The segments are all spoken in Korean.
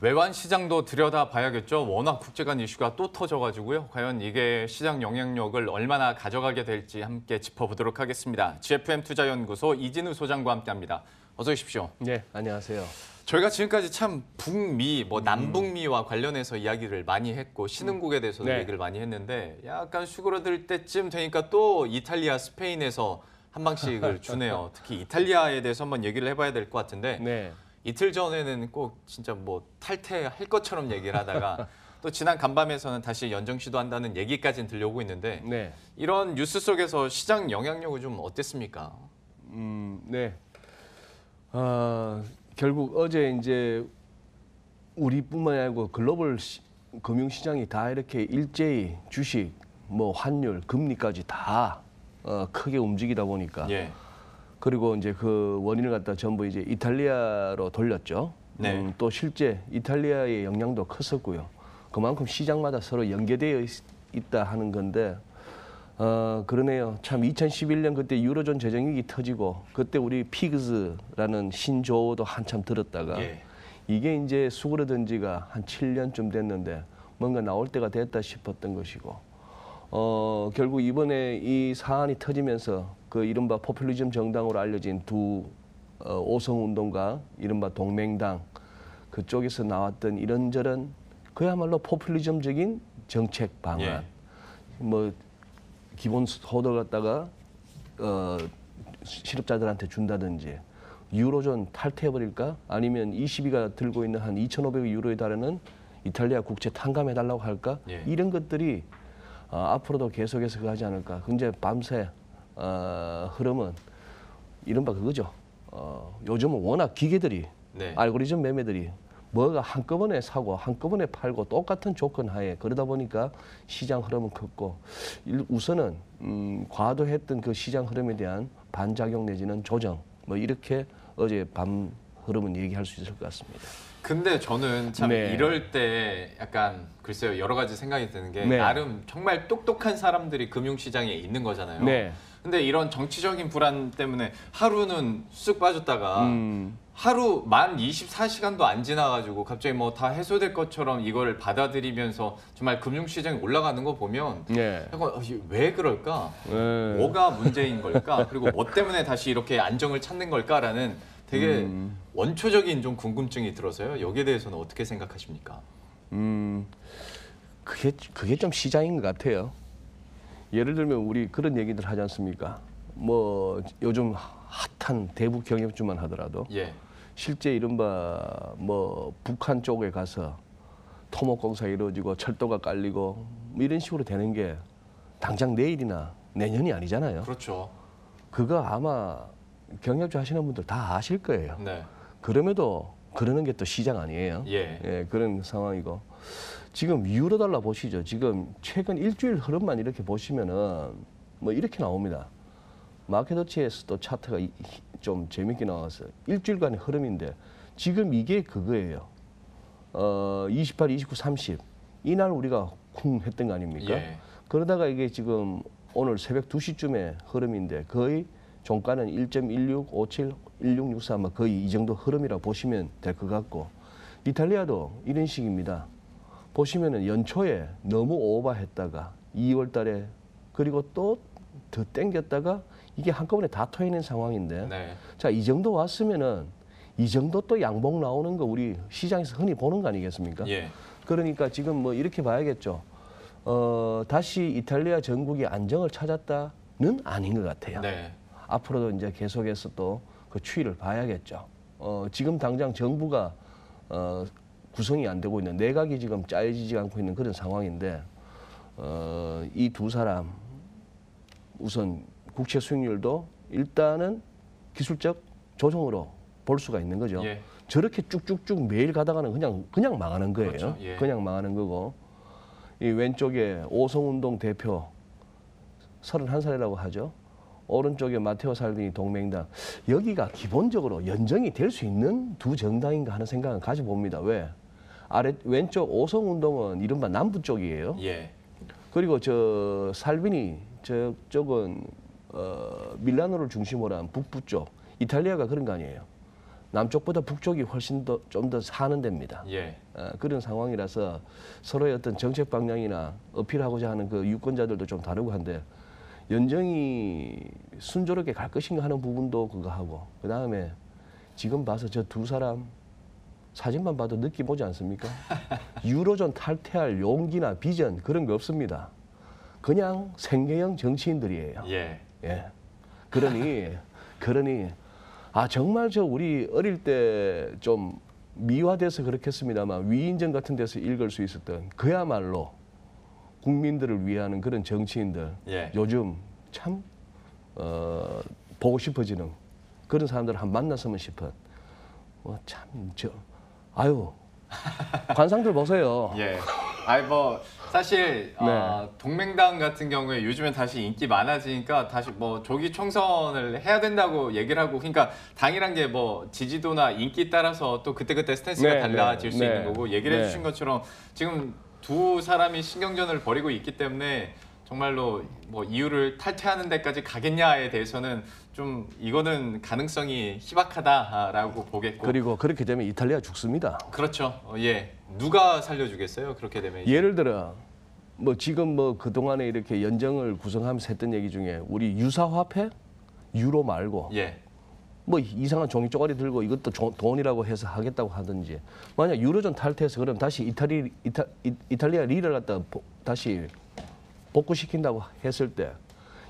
외환 시장도 들여다봐야겠죠. 워낙 국제간 이슈가 또 터져가지고요. 과연 이게 시장 영향력을 얼마나 가져가게 될지 함께 짚어보도록 하겠습니다. GFM 투자연구소 이진우 소장과 함께합니다. 어서 오십시오. 네, 안녕하세요. 저희가 지금까지 참 북미, 남북미와 관련해서 이야기를 많이 했고 신흥국에 대해서도 얘기를 많이 했는데 약간 수그러들 때쯤 되니까 또 이탈리아, 스페인에서 한 방씩을 주네요. 특히 이탈리아에 대해서 한번 얘기를 해봐야 될 것 같은데 네. 이틀 전에는 꼭 진짜 뭐 탈퇴할 것처럼 얘기를 하다가 또 지난 간밤에서는 다시 연정 시도한다는 얘기까지는 들려오고 있는데 네. 이런 뉴스 속에서 시장 영향력은 좀 어땠습니까? 네. 결국 어제 이제 우리뿐만 아니고 글로벌 금융시장이 다 이렇게 일제히 주식, 뭐 환율, 금리까지 다 크게 움직이다 보니까 예. 그리고 이제 그 원인을 갖다 전부 이제 이탈리아로 돌렸죠. 네. 또 실제 이탈리아의 영향도 컸었고요. 그만큼 시장마다 서로 연계되어 있다 하는 건데 그러네요. 참 2011년 그때 유로존 재정위기 터지고 그때 우리 피그스라는 신조어도 한참 들었다가 이게 이제 수그러든 지가 한 7년쯤 됐는데 뭔가 나올 때가 됐다 싶었던 것이고 결국 이번에 이 사안이 터지면서 그 이른바 포퓰리즘 정당으로 알려진 두 오성운동가 이른바 동맹당 그쪽에서 나왔던 이런저런 그야말로 포퓰리즘적인 정책 방안 뭐 기본 소득을 갖다가 실업자들한테 준다든지 유로존 탈퇴해버릴까 아니면 ECB가 들고 있는 한 2,500억 유로에 달하는 이탈리아 국채 탕감해달라고 할까 이런 것들이 앞으로도 계속해서 하지 않을까. 근데 밤새 흐름은 이른바 그거죠. 요즘은 워낙 기계들이 알고리즘 매매들이 뭐가 한꺼번에 사고 한꺼번에 팔고 똑같은 조건 하에 그러다 보니까 시장 흐름은 컸고 우선은 과도했던 그 시장 흐름에 대한 반작용 내지는 조정 뭐 이렇게 어제 밤 흐름은 얘기할 수 있을 것 같습니다. 근데 저는 참 이럴 때 약간 글쎄요 여러 가지 생각이 드는 게 나름 정말 똑똑한 사람들이 금융시장에 있는 거잖아요. 근데 이런 정치적인 불안 때문에 하루는 쑥 빠졌다가 하루 만 24시간도 안 지나가지고 갑자기 뭐 다 해소될 것처럼 이거를 받아들이면서 정말 금융시장이 올라가는 거 보면 약간 왜 그럴까? 뭐가 문제인 걸까? 그리고 뭐 때문에 다시 이렇게 안정을 찾는 걸까라는 되게 원초적인 좀 궁금증이 들어서요. 여기에 대해서는 어떻게 생각하십니까? 그게 좀 시장인 것 같아요. 예를 들면 우리 그런 얘기들 하지 않습니까? 뭐 요즘 핫한 대북 경협주만 하더라도 실제 이른바 뭐 북한 쪽에 가서 토목공사 이루어지고 철도가 깔리고 뭐 이런 식으로 되는 게 당장 내일이나 내년이 아니잖아요. 그렇죠. 그거 아마 경협주 하시는 분들 다 아실 거예요. 그럼에도 그러는 게 또 시장 아니에요. 그런 상황이고 지금 유로달러 보시죠. 지금 최근 일주일 흐름만 이렇게 보시면은 뭐 이렇게 나옵니다. 마켓워치에서도 차트가 좀 재밌게 나왔어요. 일주일간의 흐름인데 지금 이게 그거예요. 28, 29, 30 이날 우리가 쿵 했던 거 아닙니까? 그러다가 이게 지금 오늘 새벽 2시쯤에 흐름인데 거의 종가는 1.1657, 1664 뭐 거의 이 정도 흐름이라고 보시면 될 것 같고 이탈리아도 이런 식입니다. 보시면은 연초에 너무 오버했다가 2월 달에 그리고 또 더 땡겼다가 이게 한꺼번에 다 터있는 상황인데 자, 이 정도 왔으면은 이 정도 또 양봉 나오는 거 우리 시장에서 흔히 보는 거 아니겠습니까? 그러니까 지금 뭐 이렇게 봐야겠죠. 다시 이탈리아 전국이 안정을 찾았다는 아닌 것 같아요. 앞으로도 이제 계속해서 또 그 추이를 봐야겠죠. 지금 당장 정부가 구성이 안 되고 있는 내각이 지금 짜여지지 않고 있는 그런 상황인데 이 두 사람 우선 국채 수익률도 일단은 기술적 조정으로 볼 수가 있는 거죠. 저렇게 쭉쭉쭉 매일 가다가는 그냥 망하는 거예요. 그냥 망하는 거고 이 왼쪽에 오성운동 대표 31살이라고 하죠. 오른쪽에 마테오 살비니 동맹당 여기가 기본적으로 연정이 될 수 있는 두 정당인가 하는 생각은 가져봅니다. 왜? 왼쪽 오성운동은 이른바 남부 쪽이에요. 그리고 저 살비니 저쪽은 밀라노를 중심으로 한 북부 쪽 이탈리아가 그런 거 아니에요. 남쪽보다 북쪽이 훨씬 더 좀 더 사는 데입니다. 예. 그런 상황이라서 서로의 어떤 정책 방향이나 어필하고자 하는 그 유권자들도 좀 다르고 한데 연정이 순조롭게 갈 것인가 하는 부분도 그거 하고 그다음에 지금 봐서 저 두 사람 사진만 봐도 느낌 오지 않습니까? 유로존 탈퇴할 용기나 비전 그런 거 없습니다. 그냥 생계형 정치인들이에요. 예. 예. 그러니 아 정말 저 우리 어릴 때 좀 미화돼서 그렇겠습니다만 위인전 같은 데서 읽을 수 있었던 그야말로 국민들을 위하는 그런 정치인들 예. 요즘 참 보고 싶어지는 그런 사람들을 한 만났으면 싶은 아유 관상들 보세요. 예. 아니 뭐 사실 네. 동맹당 같은 경우에 요즘엔 다시 인기 많아지니까 다시 뭐 조기 총선을 해야 된다고 얘기를 하고 그러니까 당이란 게 뭐 지지도나 인기 따라서 또 그때그때 스탠스가 네, 달라질 수 네, 있는 거고 얘기를 네. 해주신 것처럼 지금 두 사람이 신경전을 벌이고 있기 때문에 정말로 뭐 이유를 탈퇴하는 데까지 가겠냐에 대해서는 좀 이거는 가능성이 희박하다라고 보겠고 그리고 그렇게 되면 이탈리아 죽습니다. 그렇죠. 예. 누가 살려주겠어요? 그렇게 되면 이제. 예를 들어 뭐 지금 뭐 그동안에 이렇게 연정을 구성하면서 했던 얘기 중에 우리 유사화폐 유로 말고 예. 뭐 이상한 종이 쪼가리 들고 이것도 돈이라고 해서 하겠다고 하든지 만약 유로존 탈퇴해서 그럼 다시 이탈리아 리를 갖다 다시 복구시킨다고 했을 때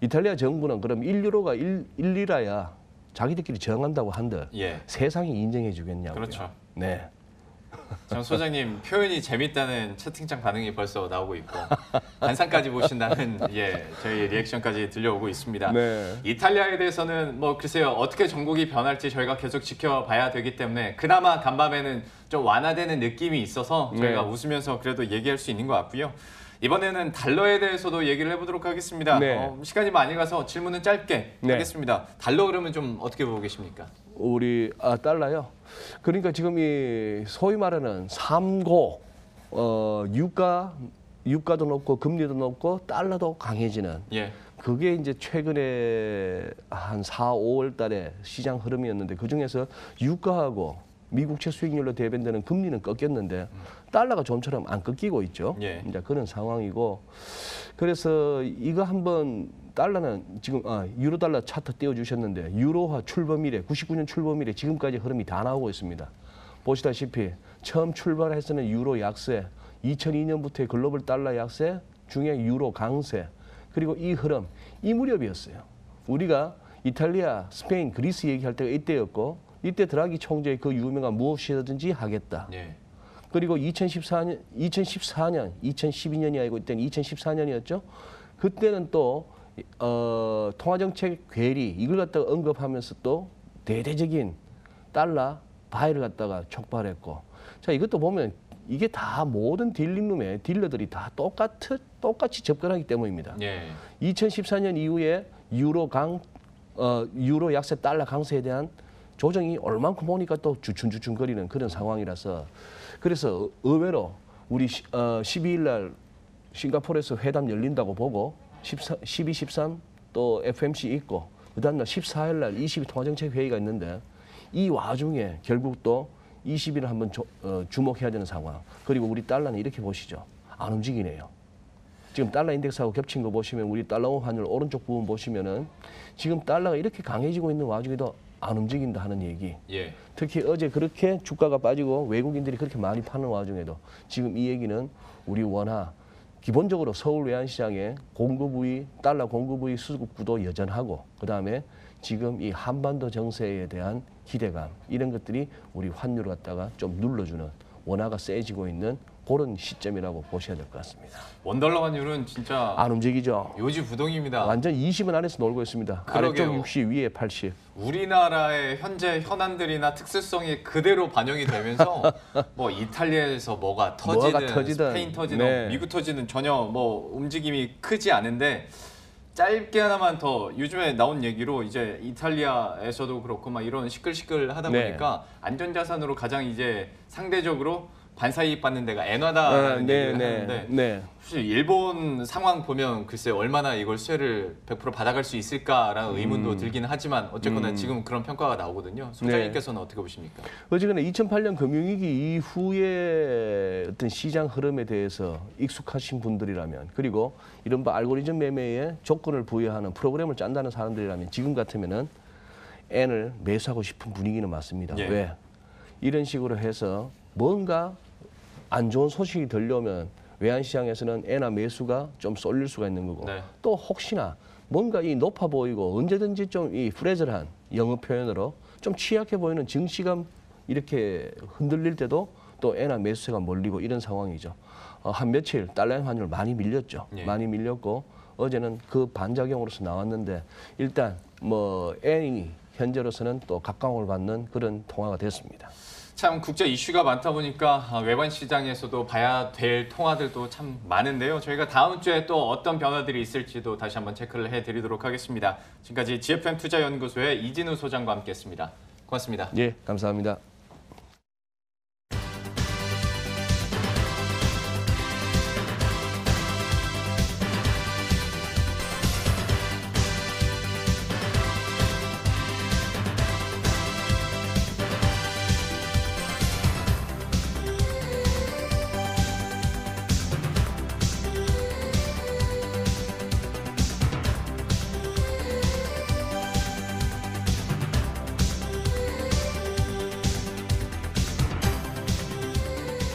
이탈리아 정부는 그럼 1유로가 1리라야 자기들끼리 정한다고 한들 예. 세상이 인정해 주겠냐고요. 그렇죠. 네. 정 소장님 표현이 재밌다는 채팅창 반응이 벌써 나오고 있고 관상까지 보신다는 예 저희 리액션까지 들려오고 있습니다. 네. 이탈리아에 대해서는 뭐 글쎄요 어떻게 정국이 변할지 저희가 계속 지켜봐야 되기 때문에 그나마 간밤에는 좀 완화되는 느낌이 있어서 저희가 네. 웃으면서 그래도 얘기할 수 있는 것 같고요. 이번에는 달러에 대해서도 얘기를 해보도록 하겠습니다. 네. 시간이 많이 가서 질문은 짧게 네. 하겠습니다. 달러 흐름은 좀 어떻게 보고 계십니까? 우리 달러요. 그러니까 지금 이 소위 말하는 삼고 유가도 높고 금리도 높고 달러도 강해지는 예. 그게 이제 최근에 한 4, 5월 달에 시장 흐름이었는데 그중에서 유가하고 미국채 수익률로 대변되는 금리는 꺾였는데 달러가 좀처럼 안 꺾이고 있죠. 예. 이제 그런 상황이고 그래서 이거 한번 달러는 지금 유로 달러 차트 띄워주셨는데 유로화 출범 이래 99년 출범 이래 지금까지 흐름이 다 나오고 있습니다. 보시다시피 처음 출발해서는 유로 약세, 2002년부터의 글로벌 달러 약세 중에 유로 강세 그리고 이 흐름 이 무렵이었어요. 우리가 이탈리아, 스페인, 그리스 얘기할 때가 이때였고 이때 드라기 총재의 그 유명한 무엇이든지 하겠다. 예. 그리고 2014년, 2012년이 아니고 이때는 2014년이었죠. 그때는 또 통화정책 괴리 이걸 갖다가 언급하면서 또 대대적인 달러 바이를 갖다가 촉발했고 자 이것도 보면 이게 다 모든 딜링룸의 딜러들이 다 똑같이 접근하기 때문입니다. 예. 2014년 이후에 유로 약세 달러 강세에 대한 조정이 얼만큼 오니까 또 주춤주춤거리는 그런 상황이라서 그래서 의외로 우리 12일 날 싱가포르에서 회담 열린다고 보고 12, 13 또 FMC 있고 그다음 날 14일 날 22 통화정책 회의가 있는데 이 와중에 결국 또 20일을 한번 주목해야 되는 상황. 그리고 우리 달러는 이렇게 보시죠. 안 움직이네요. 지금 달러 인덱스하고 겹친 거 보시면 우리 달러 환율 오른쪽 부분 보시면은 지금 달러가 이렇게 강해지고 있는 와중에도 안 움직인다 하는 얘기. 예. 특히 어제 그렇게 주가가 빠지고 외국인들이 그렇게 많이 파는 와중에도 지금 이 얘기는 우리 원화 기본적으로 서울 외환시장의 공급의 달러 공급의 수급 구도 여전하고 그다음에 지금 이 한반도 정세에 대한 기대감 이런 것들이 우리 환율을 갖다가 좀 눌러주는 원화가 세지고 있는 그런 시점이라고 보셔야 될 것 같습니다. 원달러 환율은 진짜 안 움직이죠. 요지부동입니다. 완전 20은 안에서 놀고 있습니다. 그러게요. 아래쪽 60, 위에 80. 우리나라의 현재 현안들이나 특수성이 그대로 반영이 되면서 뭐 이탈리아에서 뭐가 터지든 스페인 터지든 네. 미국 터지든 전혀 뭐 움직임이 크지 않은데 짧게 하나만 더 요즘에 나온 얘기로 이제 이탈리아에서도 그렇고 막 이런 시끌시끌하다 네. 보니까 안전자산으로 가장 이제 상대적으로 반사이익 받는 데가 엔화다라는 얘기를 하는데 사실 일본 상황 보면 글쎄 얼마나 이걸 수혜를 100% 받아갈 수 있을까라는 의문도 들기는 하지만 어쨌거나 지금 그런 평가가 나오거든요. 소장님께서는 어떻게 보십니까? 어쨌거나 2008년 금융위기 이후에 어떤 시장 흐름에 대해서 익숙하신 분들이라면 그리고 이른바 알고리즘 매매에 조건을 부여하는 프로그램을 짠다는 사람들이라면 지금 같으면은 N을 매수하고 싶은 분위기는 맞습니다. 왜? 이런 식으로 해서 뭔가 안 좋은 소식이 들려오면 외환시장에서는 N화 매수가 좀 쏠릴 수가 있는 거고 또 혹시나 뭔가 이 높아 보이고 언제든지 좀 이 프레절한 영어 표현으로 좀 취약해 보이는 증시가 이렇게 흔들릴 때도 또 N화 매수세가 몰리고 이런 상황이죠. 한 며칠 달러 환율 많이 밀렸죠. 많이 밀렸고 어제는 그 반작용으로서 나왔는데 일단 뭐 N이 현재로서는 또 각광을 받는 그런 통화가 됐습니다. 참 국제 이슈가 많다 보니까 외환 시장에서도 봐야 될 통화들도 참 많은데요. 저희가 다음 주에 또 어떤 변화들이 있을지도 다시 한번 체크를 해드리도록 하겠습니다. 지금까지 GFM 투자연구소의 이진우 소장과 함께했습니다. 고맙습니다. 예, 감사합니다.